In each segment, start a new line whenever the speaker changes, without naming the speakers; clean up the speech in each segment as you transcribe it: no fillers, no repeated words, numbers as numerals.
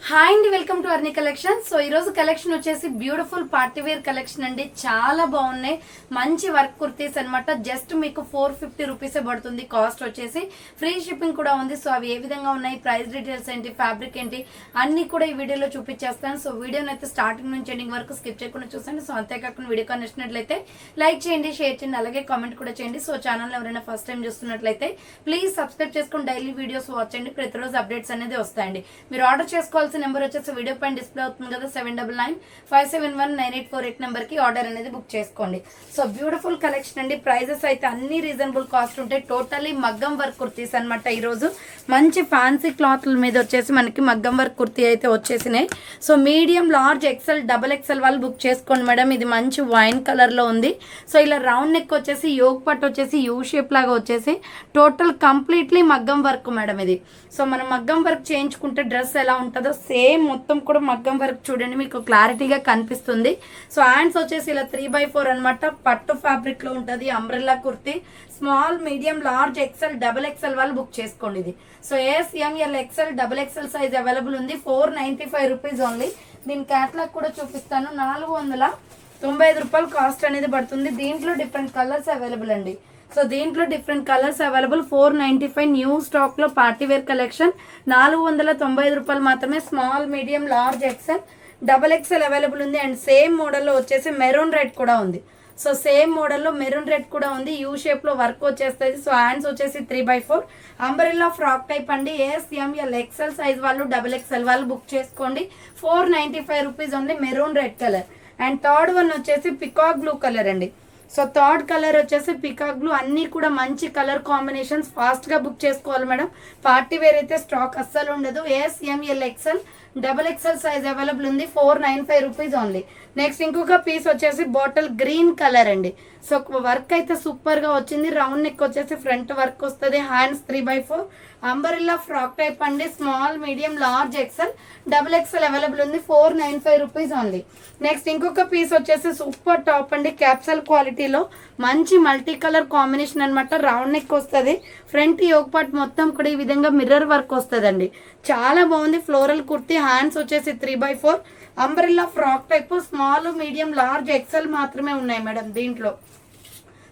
Hi అండి, welcome to అర్ని collection. So ఈ రోజు కలెక్షన్ వచ్చేసి బ్యూటిఫుల్ పార్టీ వేర్ కలెక్షన్ అండి. చాలా బాగున్నాయి, మంచి వర్క్ కుర్తీస్ అనమాట. జస్ట్ మీకు 450 రూపీసే పడుతుంది. కాస్ట్ వచ్చేసి ఫ్రీ షిప్పింగ్ కూడా ఉంది. సో అవి ఏ విధంగా ఉన్నాయి, ప్రైస్ డీటెయిల్స్ ఏంటి, ఫ్యాబ్రిక్ ఏంటి, అన్ని కూడా ఈ వీడియోలో చూపించేస్తాను. సో వీడియోని అయితే స్టార్టింగ్ నుంచి ఎండింగ్ వరకు స్కిప్ చేయకుండా చూసండి. సో అంతేకాకుండా వీడియో నచ్చినట్లయితే లైక్ చేయండి, షేర్ చేయండి, అలాగే కామెంట్ కూడా చేయండి. సో ఛానల్ ఎవరైనా ఫస్ట్ టైం చూస్తున్నట్లయితే ప్లీజ్ సబ్స్క్రైబ్ చేసుకుని డైలీ వీడియోస్ వాచ్ చేయండి. ప్రతిరోజు అప్డేట్స్ అనేది వస్తాయండి. మీరు ఆర్డర్ చేసుకోవాల్సిన నెంబర్ వచ్చేసి వీడియో పైన డిస్ప్లే అవుతుంది కదా, 7995719848 నెంబర్ కి ఆర్డర్ అనేది బుక్ చేసుకోండి. సో బ్యూటిఫుల్ కలెక్షన్ అండి. ప్రైజెస్ అయితే అన్ని రీజనబుల్ కాస్ట్ ఉంటాయి. టోటలీ మగ్గం వర్క్ కుర్తీస్ అనమాట. ఈ రోజు మంచి ఫ్యాన్సీ క్లాత్ల మీద వచ్చేసి మనకి మగ్గం వర్క్ కుర్తీ అయితే వచ్చేసినాయి. So medium, large, XL, double XL వాళ్ళు బుక్ చేసుకోండి మేడం. ఇది మంచి వైన్ కలర్ లో ఉంది. సో ఇలా రౌండ్ నెక్ వచ్చేసి యోగ్ పట్ వచ్చేసి యూ షేప్ లాగా వచ్చేసి టోటల్ కంప్లీట్లీ మగ్గం వర్క్ మేడం ఇది. సో మనం మగ్గం వర్క్ చేయించుకుంటే డ్రెస్ ఎలా ఉంటుందో సేమ్ మొత్తం కూడా మగ్గం వర్క్ చూడండి, మీకు క్లారిటీగా కనిపిస్తుంది. సో హ్యాండ్స్ వచ్చేసి ఇలా 3x4 అనమాట. పట్టు ఫ్యాబ్రిక్ లో ఉంటుంది. Umbrella kurti. Small, medium, large, XL, double XL వాళ్ళు బుక్ చేసుకోండి ఇది. So S, M L, XL, double XL size available ఉంది. 495 రూపీస్ ఓన్లీ. దీని క్యాటలాగ్ కూడా చూపిస్తాను. 495 రూపాయలు కాస్ట్ అనేది పడుతుంది. దీంట్లో డిఫరెంట్ కలర్స్ అవైలబుల్ అండి. సో దీంట్లో different colours available. 495 new stock లో పార్టీ వేర్ కలెక్షన్. 495 రూపాయలు మాత్రమే. Small, medium, large, XL, double XL available ఉంది. అండ్ సేమ్ మోడల్లో వచ్చేసి మెరూన్ రెడ్ కూడా ఉంది. సో సేమ్ మోడల్లో మెరూన్ రెడ్ కూడా ఉంది. యూ షేప్ లో వర్క్ వచ్చేస్తుంది. సో హ్యాండ్స్ వచ్చేసి 3x4 అంబ్రెల్లా ఫ్రాక్ టైప్ అండి. ఎస్, ఎంఎల్, ఎక్సెల్ సైజ్ వాళ్ళు, డబల్ ఎక్సెల్ వాళ్ళు బుక్ చేసుకోండి. 495 rupees only. Maroon red colour. And third one వచ్చేసి పికాక్ బ్లూ కలర్ అండి. సో థర్డ్ కలర్ వచ్చేసి పికాక్ బ్లూ. అన్ని కూడా మంచి కలర్ కాంబినేషన్స్. ఫాస్ట్ గా బుక్ చేసుకోవాలి మేడం. పార్టీ వేర్ అయితే స్టాక్ అస్సలు ఉండదు. S, M L, XL, double XL size available ఉంది. 495 రూపీస్ ఓన్లీ. నెక్స్ట్ ఇంకొక పీస్ వచ్చేసి బాటిల్ గ్రీన్ కలర్ అండి. సో వర్క్ అయితే సూపర్ గా వచ్చింది. రౌండ్ నెక్ వచ్చేసి ఫ్రంట్ వర్క్ వస్తుంది. Hands 3x4 umbrella frock type అండి. Small, medium, large, XL, double XL available ఉంది. 495 రూపీస్ ఓన్లీ. నెక్స్ట్ ఇంకొక పీస్ వచ్చేసి సూపర్ టాప్ అండి. క్యాప్సల్ క్వాలిటీలో మంచి మల్టీ కలర్ కాంబినేషన్ అనమాట. రౌండ్ నెక్ వస్తుంది. ఫ్రంట్ యోగ్ పార్ట్ మొత్తం కూడా ఈ విధంగా మిర్రర్ వర్క్ వస్తుందండి. చాలా బాగుంది. ఫ్లోరల్ కుర్తీ. హ్యాండ్స్ వచ్చేసి 3x4 umbrella frock type. Small, medium, large, XL మాత్రమే ఉన్నాయి మేడం దీంట్లో.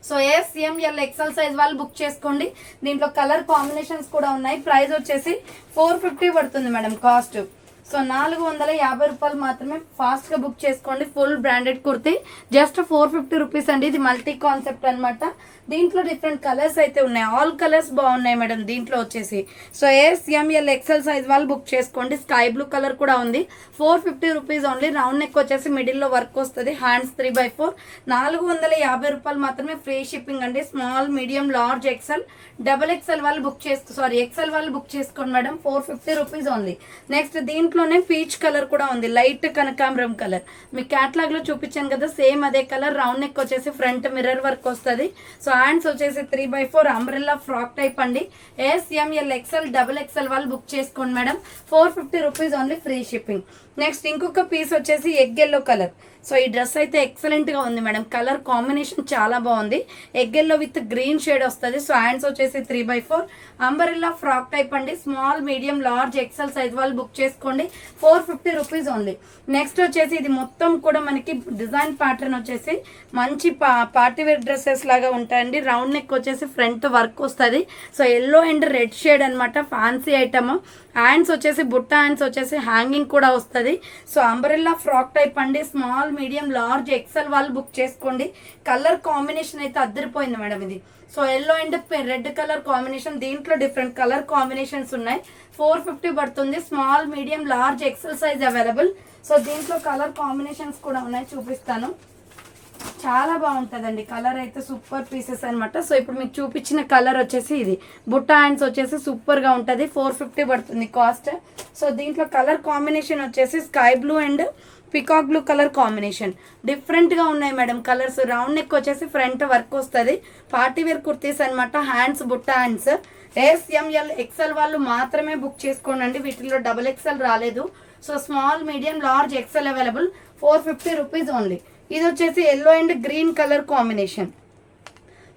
So S, M L, XL size వాళ్ళు బుక్ చేసుకోండి. దీంట్లో కలర్ కాంబినేషన్స్ కూడా ఉన్నాయి. ప్రైస్ వచ్చేసి 450 పడుతుంది మేడం కాస్ట్. సో 450 రూపాయలు మాత్రమే. ఫాస్ట్ గా బుక్ చేసుకోండి. Full branded kurti just 450 rupees అండి. ఇది మల్టీ కాన్సెప్ట్ అనమాట. దీంట్లో డిఫరెంట్ కలర్స్ అయితే ఉన్నాయి. ఆల్ కలర్స్ బాగున్నాయి మేడం దీంట్లో వచ్చేసి. So S, M L, XL size వాళ్ళు బుక్ చేసుకోండి. స్కై బ్లూ కలర్ కూడా ఉంది. 450 రూపీస్ ఓన్లీ. రౌండ్ నెక్ వచ్చేసి మిడిల్ లో వర్క్ వస్తుంది. హ్యాండ్స్ 3x4 450 రూపాయలు మాత్రమే. ఫ్రీ షిప్పింగ్ అండి. Small, medium, large, XL, double XL వాళ్ళు ఎక్సెల్ వాళ్ళు బుక్ చేసుకోండి మేడం. 450 rupees only. నెక్స్ట్ దీంట్లోనే పీచ్ కలర్ కూడా ఉంది. లైట్ కనకాంబరం కలర్. మీ క్యాటలాగ్ లో చూపించాను కదా, సేమ్ అదే కలర్. రౌండ్ నెక్ వచ్చేసి ఫ్రంట్ మిర్రర్ వర్క్ వస్తుంది. సో హ్యాండ్స్ వచ్చేసి 3x4 అంబ్రెల్లా ఫ్రాక్ టైప్ అండి. S, M L, XL, double XL వాళ్ళు బుక్ చేసుకోండి madam. 450 rupees only. Free shipping. Next ఇంకొక పీస్ వచ్చేసి ఎగ్ ఎల్లో కలర్. సో ఈ డ్రెస్ అయితే ఎక్సలెంట్ గా ఉంది మేడం. కలర్ కాంబినేషన్ చాలా బాగుంది. Egg yellow with green shade వస్తుంది. సో హ్యాండ్స్ వచ్చేసి 3x4 అంబరెల్లా ఫ్రాక్ టైప్ అండి. Small, medium, large, XL size వాళ్ళు బుక్ చేసుకోండి. 450 రూపీస్ ఓన్లీ. నెక్స్ట్ వచ్చేసి ఇది మొత్తం కూడా మనకి డిజైన్ ప్యాటర్న్ వచ్చేసి మంచి పార్టీ వేర్ డ్రెస్సెస్ లాగా ఉంటాయండి. రౌండ్ నెక్ వచ్చేసి ఫ్రంట్ వర్క్ వస్తుంది. So yellow and red shade అనమాట. Fancy item. హ్యాండ్స్ వచ్చేసి బుట్ట హ్యాండ్స్ వచ్చేసి హ్యాంగింగ్ కూడా వస్తుంది. సో అంబరెల్లా ఫ్రాక్ టైప్ అండి. స్మాల్, మీడియం, లార్జ్, ఎక్సెల్ వాళ్ళు బుక్ చేసుకోండి. కలర్ కాంబినేషన్ అయితే అద్దరిపోయింది మేడం ఇది. So yellow and red colour combination. దీంట్లో డిఫరెంట్ కలర్ కాంబినేషన్స్ ఉన్నాయి. 450 పడుతుంది. Small, medium, large, XL size available. So దీంట్లో కలర్ కాంబినేషన్స్ కూడా ఉన్నాయి, చూపిస్తాను. చాలా బాగుంటుందండి. కలర్ అయితే సూపర్ పీసెస్ అనమాట. సో ఇప్పుడు మీకు చూపించిన కలర్ వచ్చేసి ఇది. బుట్ట హ్యాండ్స్ వచ్చేసి సూపర్ గా ఉంటుంది. 450 పడుతుంది కాస్ట్. సో దీంట్లో కలర్ కాంబినేషన్ వచ్చేసి sky blue and peacock blue colour combination. Different గా ఉన్నాయి మేడం కలర్స్. రౌండ్ నెక్ వచ్చేసి ఫ్రంట్ వర్క్ వస్తుంది. పార్టీ వేర్ కుర్తీస్ అనమాట. హ్యాండ్స్ బుట్ట హ్యాండ్స్. ఎస్, ఎంఎల్, ఎక్సెల్ వాళ్ళు మాత్రమే బుక్ చేసుకోండి. వీటిలో డబుల్ ఎక్సెల్ రాలేదు. So small, medium, large, XL available. 450 rupees only. ఇది వచ్చేసి yellow and green colour combination.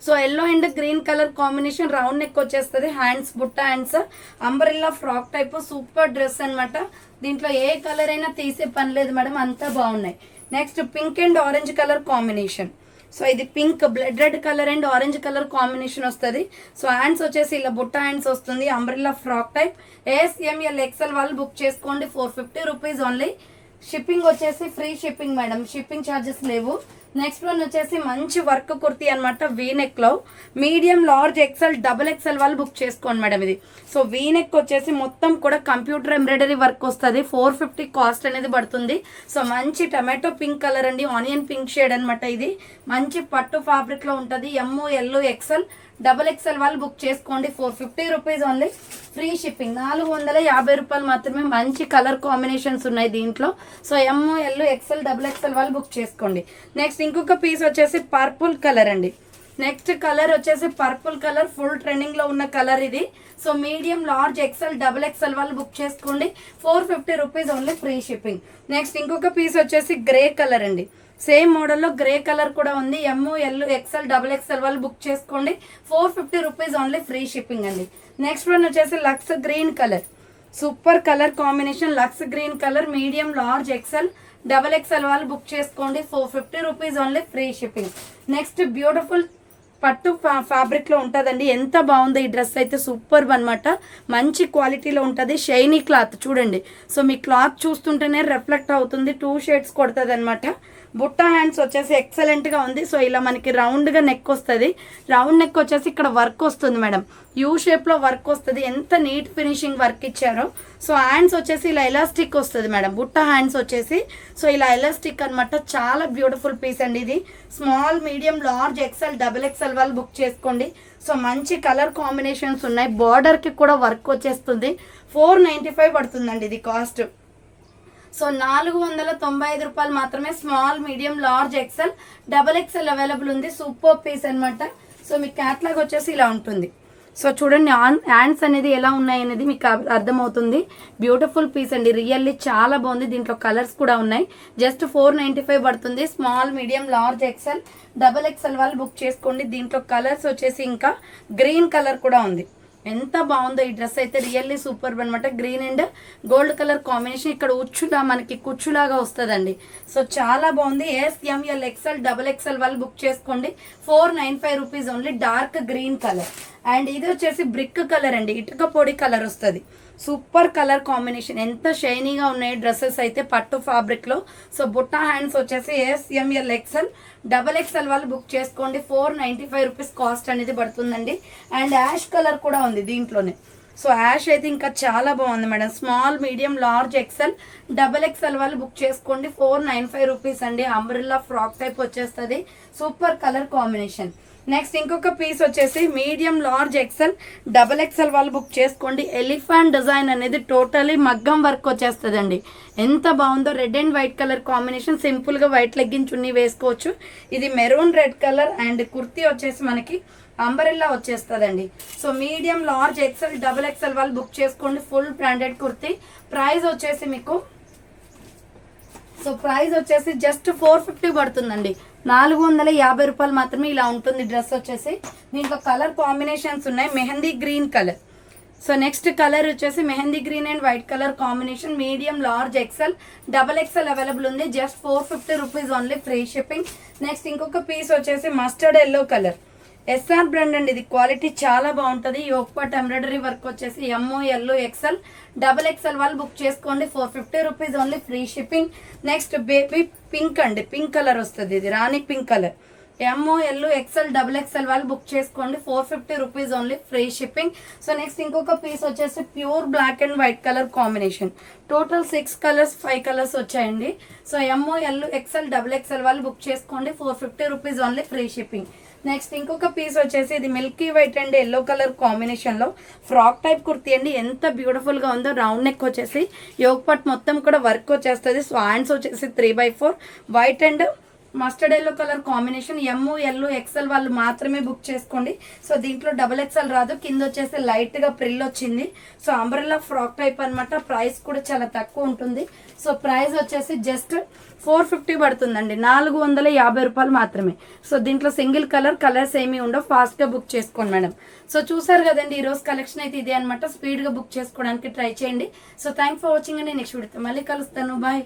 So yellow and green colour combination, round neck వచ్చేస్తుంది, హ్యాండ్స్ బుట్ట hands, umbrella frock type, super dress అనమాట. దీంట్లో ఏ colour అయినా తీసే పని లేదు మేడం, అంతా బాగున్నాయి. Next pink and orange colour combination. So ఇది pink blood red colour and orange colour combination వస్తుంది. సో హ్యాండ్స్ వచ్చేసి ఇలా బుట్ట హ్యాండ్స్ వస్తుంది, umbrella frock type. ASML XL వాళ్ళు బుక్ చేసుకోండి, 450 రూపీస్ ఓన్లీ. షిప్పింగ్ వచ్చేసి free shipping madam, shipping charges లేవు. నెక్స్ట్ వన్ వచ్చేసి మంచి వర్క్ కుర్తీ అనమాట, వీనెక్ లో. Medium large XL double XL వాళ్ళు బుక్ చేసుకోండి మేడం ఇది. సో వీనెక్ వచ్చేసి మొత్తం కూడా కంప్యూటర్ ఎంబ్రాయిడరీ వర్క్ వస్తుంది, 450 కాస్ట్ అనేది పడుతుంది. సో మంచి టమాటో పింక్ కలర్ అండి, ఆనియన్ పింక్ షేడ్ అనమాట. ఇది మంచి పట్టు ఫ్యాబ్రిక్ లో ఉంటుంది. ML XL డబుల్ XL వాళ్ళు బుక్ చేసుకోండి, 450 రూపీస్ ఓన్లీ, ఫ్రీ షిప్పింగ్. 450 రూపాయలు మాత్రమే. మంచి కలర్ కాంబినేషన్స్ ఉన్నాయి దీంట్లో. So ML XL double XL వాళ్ళు బుక్ చేసుకోండి. నెక్స్ట్ ఇంకొక పీస్ వచ్చేసి పర్పుల్ కలర్ అండి. నెక్స్ట్ కలర్ వచ్చేసి పర్పుల్ కలర్, ఫుల్ ట్రెండింగ్ లో ఉన్న కలర్ ఇది. So medium large XL double XL వాళ్ళు బుక్ చేసుకోండి, 450 rupees only, free shipping. Next ఇంకొక పీస్ వచ్చేసి గ్రే కలర్ అండి. సేమ్ మోడల్లో గ్రే కలర్ కూడా ఉంది. ML XL డబుల్ XL వాళ్ళు బుక్ చేసుకోండి, 450 రూపీస్ ఓన్లీ, ఫ్రీ షిప్పింగ్ అండి. నెక్స్ట్ వన్ వచ్చేసి lux green colour, super colour combination, lux green colour, medium large XL double XL వాళ్ళు బుక్ చేసుకోండి, 450 rupees only, free shipping. Next beautiful పట్టు fabric లో ఉంటుందండి. ఎంత బాగుందో ఈ డ్రెస్ అయితే, సూపర్ అనమాట. మంచి క్వాలిటీలో ఉంటుంది, షైనీ క్లాత్ చూడండి. సో మీ క్లాత్ చూస్తుంటేనే రిఫ్లెక్ట్ అవుతుంది, 2 షేడ్స్ కొడుతుంది అనమాట. బుట్ట హ్యాండ్స్ వచ్చేసి ఎక్సలెంట్ గా ఉంది. సో ఇలా మనకి రౌండ్ గా నెక్ వస్తుంది, రౌండ్ నెక్ వచ్చేసి ఇక్కడ వర్క్ వస్తుంది మేడం, యూ షేప్ లో వర్క్ వస్తుంది. ఎంత నీట్ ఫినిషింగ్ వర్క్ ఇచ్చారో. సో హ్యాండ్స్ వచ్చేసి ఇలా ఎలాస్టిక్ వస్తుంది మేడం, బుట్ట హ్యాండ్స్ వచ్చేసి. సో ఇలా ఎలాస్టిక్ అనమాట, చాలా బ్యూటిఫుల్ పీస్ అండి ఇది. Small medium large XL double XL వాళ్ళు బుక్ చేసుకోండి. సో మంచి కలర్ కాంబినేషన్స్ ఉన్నాయి, బార్డర్ కి కూడా వర్క్ వచ్చేస్తుంది. 495 పడుతుందండి ఇది కాస్ట్. సో 495 రూపాయలు మాత్రమే. Small medium large XL double XL available ఉంది, సూపర్ పీస్ అనమాట. సో మీ క్యాట్లాగ్ వచ్చేసి ఇలా ఉంటుంది. సో చూడండి హ్యాండ్స్ అనేది ఎలా ఉన్నాయి అనేది మీకు అర్థమవుతుంది. బ్యూటిఫుల్ పీస్ అండి, రియల్లీ చాలా బాగుంది. దీంట్లో కలర్స్ కూడా ఉన్నాయి. జస్ట్ 495 పడుతుంది. Small medium large XL double XL వాళ్ళు బుక్ చేసుకోండి. దీంట్లో కలర్స్ వచ్చేసి ఇంకా గ్రీన్ కలర్ కూడా ఉంది. ఎంత బాగుందో ఈ డ్రెస్ అయితే, రియల్లీ సూపర్ అనమాట. Green and gold colour combination, ఇక్కడ ఉచ్చులా మనకి కుచ్చులాగా వస్తుందండి. సో చాలా బాగుంది. ASML XL డబుల్ XL వాళ్ళు బుక్ చేసుకోండి, 495 rupees only. Dark green colour and ఇది వచ్చేసి బ్రిక్ కలర్ అండి, ఇటుక పొడి కలర్ వస్తుంది. సూపర్ కలర్ కాంబినేషన్, ఎంత షైనీగా ఉన్నాయి డ్రెస్సెస్ అయితే పట్టు ఫ్యాబ్రిక్ లో. సో బుట్టా హ్యాండ్స్ వచ్చేసి ASML XL డబల్ XL వాళ్ళు బుక్ చేసుకోండి, 495 రూపీస్ కాస్ట్ అనేది పడుతుందండి. అండ్ యాష్ కలర్ కూడా ఉంది దీంట్లోనే. సో యాష్ అయితే ఇంకా చాలా బాగుంది madam. Small medium large XL double XL వాళ్ళు బుక్ చేసుకోండి, 495 రూపీస్ అండి. అంబ్రెల్లా ఫ్రాక్ టైప్ వచ్చేస్తుంది, సూపర్ కలర్ కాంబినేషన్. నెక్స్ట్ ఇంకొక పీస్ వచ్చేసి medium large XL double XL వాళ్ళు బుక్ చేసుకోండి. ఎలిఫెంట్ డిజైన్ అనేది టోటలీ మగ్గం వర్క్ వచ్చేస్తుందండి. ఎంత బాగుందో, red and white colour combination. Simple గా వైట్ లెగ్గిన్ చున్నీ వేసుకోవచ్చు. ఇది maroon red colour and kurti వచ్చేసి మనకి అంబరెల్లా వచ్చేస్తుందండి. So medium large XL double XL వాళ్ళు బుక్ చేసుకోండి, ఫుల్ బ్రాండెడ్ కుర్తీ. ప్రైస్ వచ్చేసి మీకు జస్ట్ 450 పడుతుందండి, 450 రూపాయలు మాత్రమే. ఇలా ఉంటుంది డ్రెస్ వచ్చేసి. దీంట్లో కలర్ కాంబినేషన్స్ ఉన్నాయి, mehndi green colour. So next colour వచ్చేసి mehndi green and white colour combination. Medium large XL double XL available ఉంది, just 450 rupees only, free shipping. Next ఇంకొక పీస్ వచ్చేసి mustard yellow colour, SR brand అండి. ఇది quality చాలా బాగుంటుంది. Yoke part embroidery work వచ్చేసి ML XL double XL వాళ్ళు book చేసుకోండి, 450 rupees only, free shipping. Next baby pink అండి, పింక్ కలర్ వస్తుంది, ఇది రాణి pink colour. ML XL double XL వాళ్ళు బుక్ చేసుకోండి, 450 rupees only, free shipping. So next ఇంకొక piece వచ్చేసి pure black and white colour combination. Total 6 colours 5 colours వచ్చాయండి. So ML XL double XL వాళ్ళు book చేసుకోండి, 450 rupees only, free shipping. Next ఇంకొక piece వచ్చేసి ఇది milky white and yellow colour combination లో frock type kurti అండి. ఎంత బ్యూటిఫుల్ గా ఉందో. రౌండ్ నెక్ వచ్చేసి యోక్ పట్ మొత్తం కూడా వర్క్ వచ్చేస్తుంది. సో హ్యాండ్స్ వచ్చేసి 3/4 white and mustard yellow colour combination. M L XL వాళ్ళు మాత్రమే బుక్ చేసుకోండి. సో దీంట్లో డబుల్ ఎక్సెల్ రాదు. కింద వచ్చేసి లైట్ గా ప్రిల్ వచ్చింది. సో అంబ్రెల్లా ఫ్రాక్ టైప్ అనమాట. ప్రైస్ కూడా చాలా తక్కువ ఉంటుంది. సో ప్రైస్ వచ్చేసి జస్ట్ 450 పడుతుందండి. 450 రూపాయలు మాత్రమే. సో దీంట్లో సింగిల్ కలర్స్ ఏమీ ఉండవు. ఫాస్ట్ గా బుక్ చేసుకోండి మేడం. సో చూసారు కదండి, ఈ రోజు కలెక్షన్ అయితే ఇదే అనమాట. స్పీడ్ గా బుక్ చేసుకోవడానికి ట్రై చేయండి. సో థ్యాంక్స్ ఫర్ వాచింగ్ అండి. నెక్స్ట్ వీడియోతో మళ్ళీ కలుస్తాను. బాయ్.